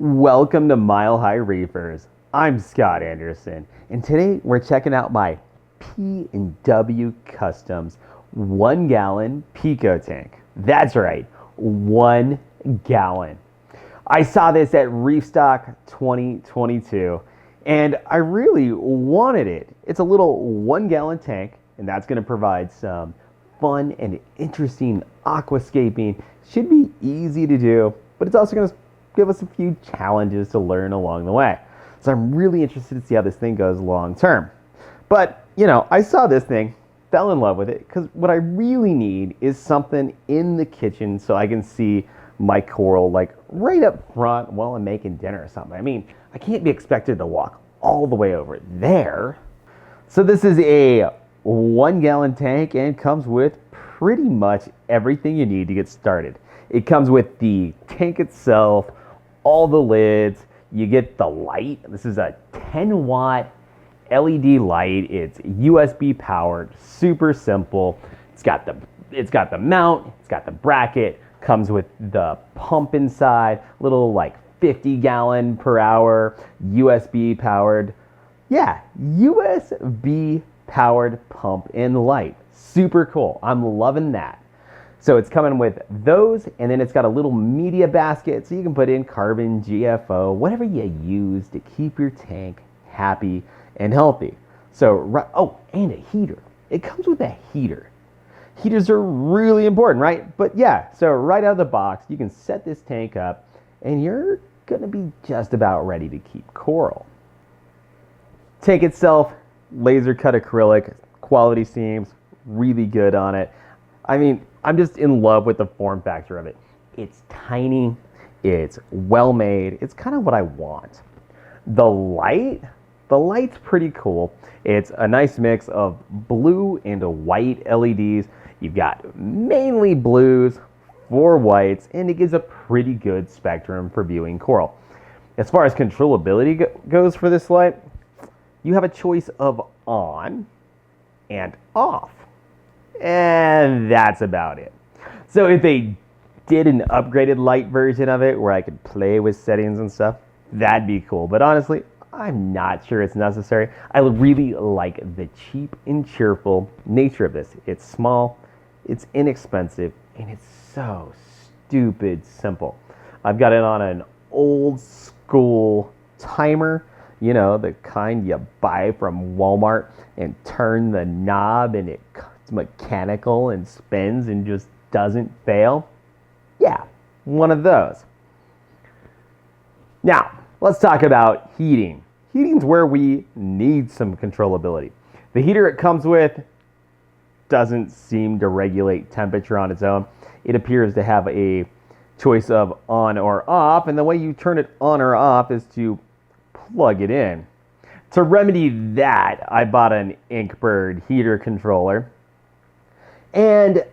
Welcome to Mile High Reefers. I'm Scott Anderson, and today we're checking out my PNW Customs 1 gallon Pico tank. That's right, 1 gallon. I saw this at Reef Stock 2022, and I really wanted it. It's a little 1 gallon tank, and that's going to provide some fun and interesting aquascaping. Should be easy to do, but it's also going to give us a few challenges to learn along the way. So I'm really interested to see how this thing goes long term. But, I saw this thing, fell in love with it, because what I really need is something in the kitchen so I can see my coral like right up front while I'm making dinner or something. I mean, I can't be expected to walk all the way over there. So this is a 1 gallon tank and comes with pretty much everything you need to get started. It comes with the tank itself, all the lids, you get the light. This is a 10-watt LED light. It's USB powered, super simple. It's got the mount, it's got the bracket, comes with the pump inside, little like 50 gallon per hour, USB powered. Yeah, USB powered pump and light. Super cool. I'm loving that. So it's coming with those, and then it's got a little media basket so you can put in carbon, GFO, whatever you use to keep your tank happy and healthy. So, and a heater. It comes with a heater. Heaters are really important, right? But yeah, so right out of the box, you can set this tank up, and you're gonna be just about ready to keep coral. Tank itself, laser cut acrylic, quality seams, really good on it. I mean, I'm just in love with the form factor of it. It's tiny, it's well made, it's kind of what I want. The light's pretty cool. It's a nice mix of blue and white LEDs. You've got mainly blues, 4 whites, and it gives a pretty good spectrum for viewing coral. As far as controllability goes for this light, you have a choice of on and off. And that's about it. So if they did an upgraded light version of it where I could play with settings and stuff, that'd be cool. But honestly, I'm not sure it's necessary. I really like the cheap and cheerful nature of this. It's small, it's inexpensive, and it's so stupid simple. I've got it on an old school timer, the kind you buy from Walmart and turn the knob and it's mechanical and spins and just doesn't fail. Yeah, one of those. Now, let's talk about heating. Heating's where we need some controllability. The heater it comes with doesn't seem to regulate temperature on its own. It appears to have a choice of on or off, and the way you turn it on or off is to plug it in. To remedy that, I bought an Inkbird heater controller. And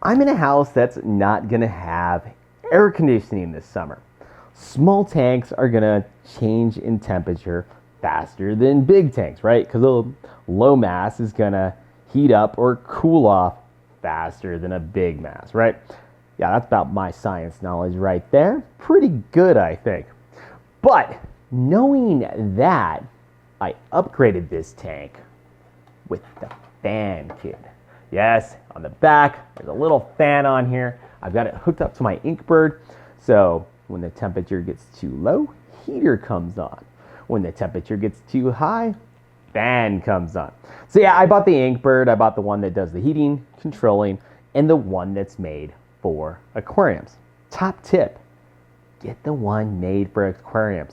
I'm in a house that's not going to have air conditioning this summer. Small tanks are going to change in temperature faster than big tanks, right? Because a low mass is going to heat up or cool off faster than a big mass, right? Yeah, that's about my science knowledge right there. Pretty good, I think. But knowing that, I upgraded this tank with the fan kit. Yes, on the back, there's a little fan on here. I've got it hooked up to my Inkbird, so when the temperature gets too low, heater comes on. When the temperature gets too high, fan comes on. So yeah, I bought the Inkbird. I bought the one that does the heating, controlling, and the one that's made for aquariums. Top tip, get the one made for aquariums.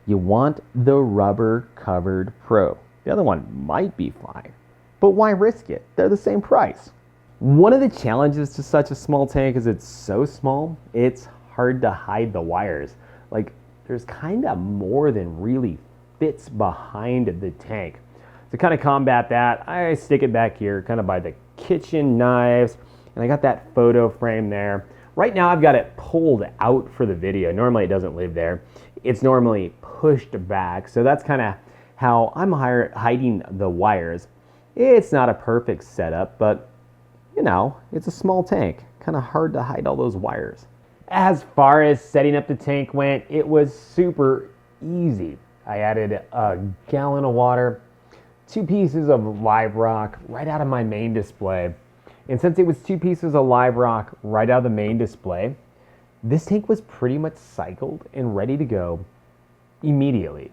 You want the rubber covered probe. The other one might be fine, but why risk it? They're the same price. One of the challenges to such a small tank is it's so small, it's hard to hide the wires. Like, there's kind of more than really fits behind the tank. To kind of combat that, I stick it back here, kind of by the kitchen knives, and I got that photo frame there. Right now I've got it pulled out for the video. Normally it doesn't live there. It's normally pushed back, so that's kind of how I'm hiding the wires. It's not a perfect setup, but it's a small tank. Kind of hard to hide all those wires. As far as setting up the tank went, it was super easy. I added a gallon of water, 2 pieces of live rock right out of my main display. And since it was 2 pieces of live rock right out of the main display, this tank was pretty much cycled and ready to go immediately.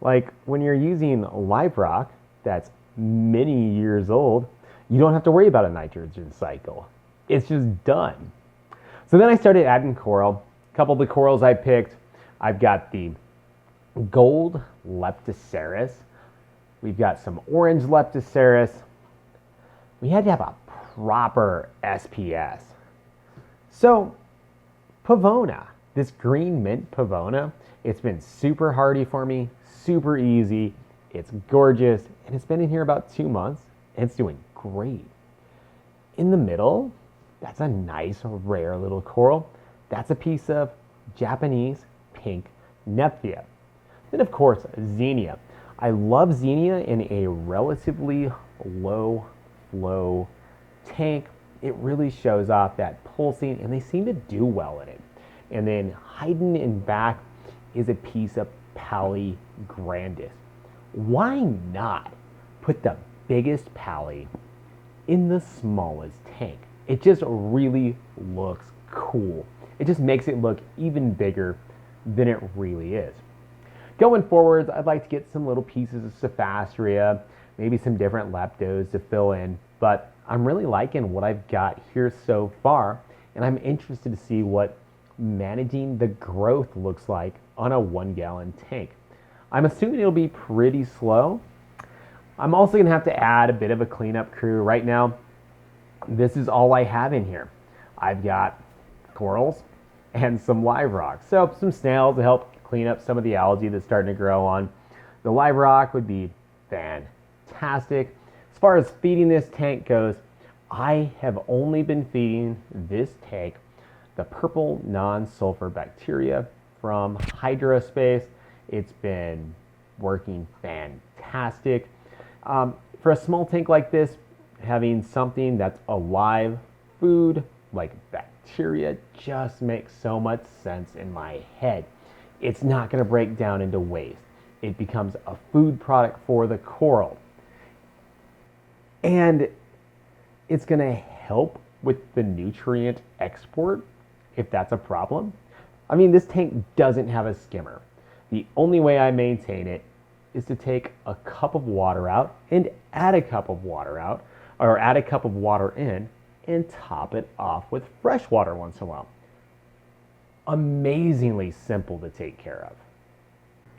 Like when you're using live rock that's many years old, you don't have to worry about a nitrogen cycle. It's just done. So then I started adding coral. A couple of the corals I picked, I've got the gold Leptocerus. We've got some orange Leptocerus. We had to have a proper SPS. So Pavona, this green mint Pavona, it's been super hardy for me, super easy. It's gorgeous, and it's been in here about 2 months, and it's doing great. In the middle, that's a nice, rare little coral. That's a piece of Japanese pink Nephthya. Then, of course, Xenia. I love Xenia in a relatively low flow tank. It really shows off that pulsing, and they seem to do well in it. And then hiding in back is a piece of Pali grandis. Why not put the biggest Pali in the smallest tank? It just really looks cool. It just makes it look even bigger than it really is. Going forwards, I'd like to get some little pieces of Cephastria, maybe some different leptos to fill in, but I'm really liking what I've got here so far, and I'm interested to see what managing the growth looks like on a 1-gallon tank. I'm assuming it'll be pretty slow. I'm also going to have to add a bit of a cleanup crew. Right now, this is all I have in here. I've got corals and some live rock. So some snails to help clean up some of the algae that's starting to grow on. The live rock would be fantastic. As far as feeding this tank goes, I have only been feeding this tank the purple non-sulfur bacteria from Hydrospace. It's been working fantastic. For a small tank like this, having something that's a live food like bacteria just makes so much sense in my head. It's not going to break down into waste. It becomes a food product for the coral. And it's going to help with the nutrient export if that's a problem. I mean, this tank doesn't have a skimmer. The only way I maintain it is to take a cup of water out and add a cup of water out, or add a cup of water in and top it off with fresh water once in a while. Amazingly simple to take care of.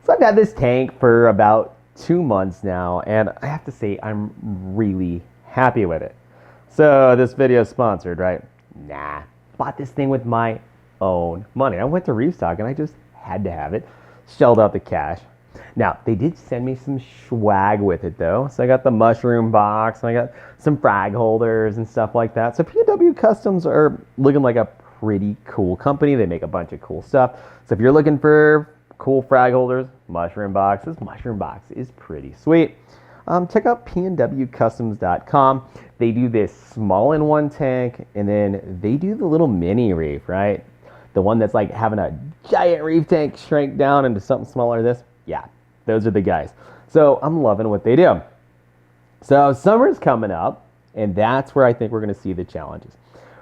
So I've had this tank for about 2 months now, and I have to say I'm really happy with it. So this video is sponsored, right? Nah. Bought this thing with my own money. I went to Reef and I just had to have it. Shelled out the cash. Now, they did send me some swag with it though. So I got the mushroom box, and I got some frag holders and stuff like that. So PNW Customs are looking like a pretty cool company. They make a bunch of cool stuff. So if you're looking for cool frag holders, mushroom box is pretty sweet. Check out PNWCustoms.com. They do this small in one tank, and then they do the little mini reef, right? The one that's like having a giant reef tank shrink down into something smaller than this. Yeah, those are the guys. So I'm loving what they do. So summer's coming up, and that's where I think we're going to see the challenges.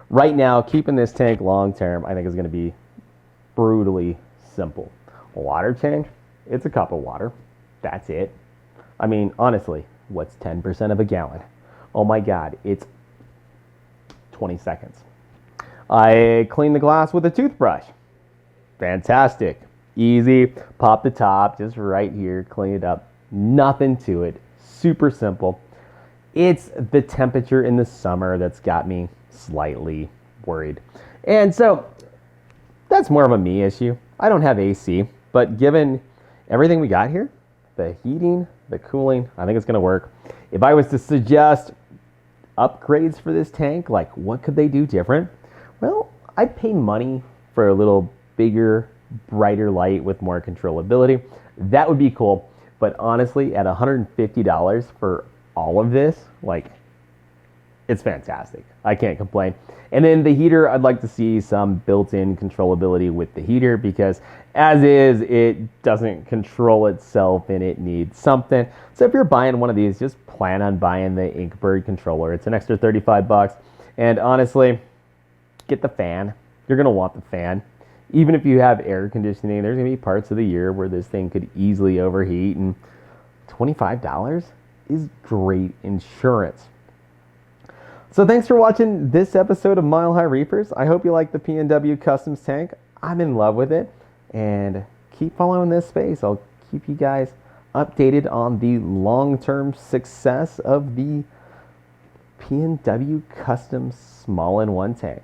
Right now, keeping this tank long term, I think is going to be brutally simple. Water change, it's a cup of water. That's it. I mean, honestly, what's 10% of a gallon? Oh my God, it's 20 seconds. I clean the glass with a toothbrush. Fantastic. Easy. Pop the top just right here. Clean it up. Nothing to it. Super simple. It's the temperature in the summer that's got me slightly worried. And so that's more of a me issue. I don't have AC, but given everything we got here, the heating, the cooling, I think it's going to work. If I was to suggest upgrades for this tank, like what could they do different? Well, I'd pay money for a little bigger, brighter light with more controllability. That would be cool. But honestly, at $150 for all of this, like, It's fantastic. I can't complain. And then the heater, I'd like to see some built-in controllability with the heater because as is, it doesn't control itself and it needs something. So if you're buying one of these, just plan on buying the Inkbird controller. It's an extra 35 bucks. And honestly, get the fan. You're going to want the fan. Even if you have air conditioning, there's going to be parts of the year where this thing could easily overheat, and $25 is great insurance. So thanks for watching this episode of Mile High Reefers. I hope you like the PNW Customs tank. I'm in love with it, and keep following this space. I'll keep you guys updated on the long-term success of the PNW Customs Small-in-One tank.